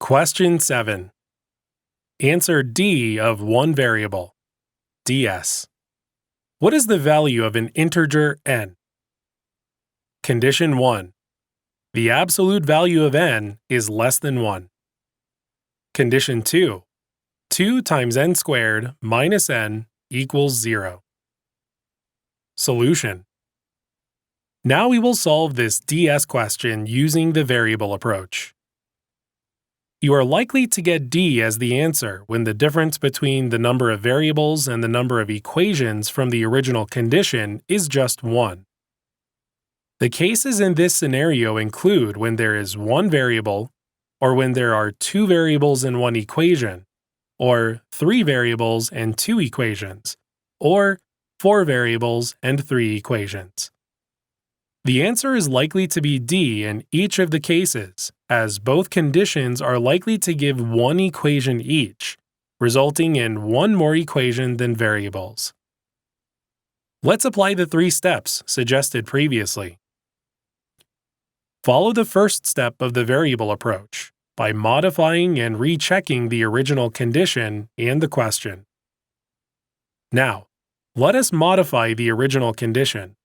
Question 7. Answer D of one variable, ds. What is the value of an integer n? Condition 1. The absolute value of n is less than 1. Condition 2. 2 times n squared minus n equals 0. Solution. Now we will solve this ds question using the variable approach. You are likely to get D as the answer when the difference between the number of variables and the number of equations from the original condition is just 1. The cases in this scenario include when there is one variable, or when there are two variables in one equation, or three variables and two equations, or four variables and three equations. The answer is likely to be D in each of the cases, as both conditions are likely to give one equation each, resulting in one more equation than variables. Let's apply the 3 steps suggested previously. Follow the first step of the variable approach by modifying and rechecking the original condition and the question. Now, let us modify the original condition.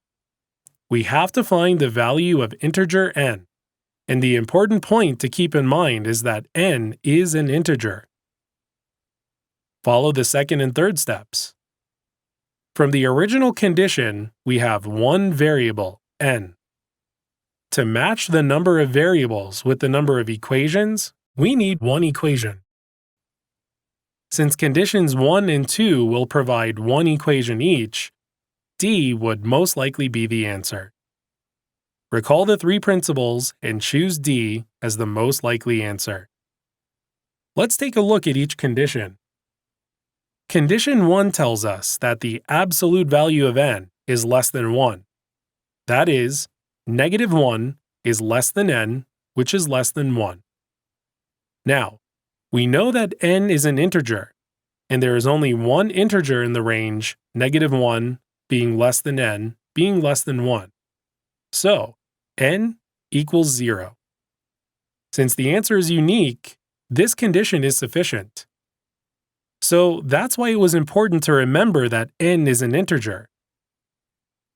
We have to find the value of integer n, and the important point to keep in mind is that n is an integer. Follow the second and third steps. From the original condition, we have one variable, n. To match the number of variables with the number of equations, we need one equation. Since conditions 1 and 2 will provide one equation each, D would most likely be the answer. Recall the 3 principles and choose D as the most likely answer. Let's take a look at each condition. Condition 1 tells us that the absolute value of n is less than 1. That is, -1 is less than n, which is less than 1. Now, we know that n is an integer, and there is only one integer in the range -1 being less than n being less than 1. So, n equals 0. Since the answer is unique, this condition is sufficient. So that's why it was important to remember that n is an integer.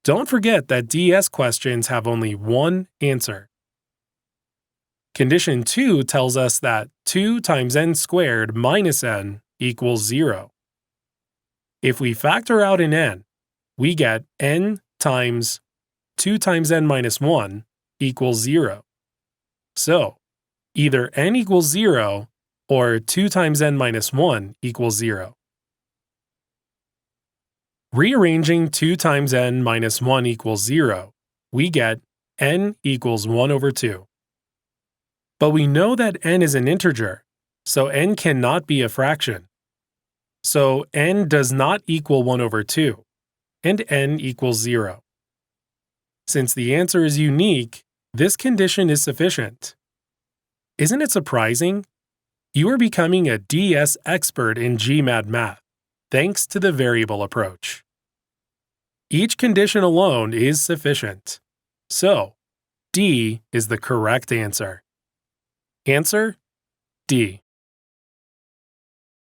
Don't forget that DS questions have only one answer. Condition 2 tells us that 2 times n squared minus n equals 0. If we factor out an n, we get n times 2 times n minus 1 equals 0. So, either n equals 0 or 2 times n minus 1 equals 0. Rearranging 2 times n minus 1 equals 0, we get n equals 1 over 2. But we know that n is an integer, so n cannot be a fraction. So n does not equal 1 over 2, and n equals 0. Since the answer is unique, this condition is sufficient. Isn't it surprising? You are becoming a DS expert in GMAT math, thanks to the variable approach. Each condition alone is sufficient. So, D is the correct answer. Answer: D.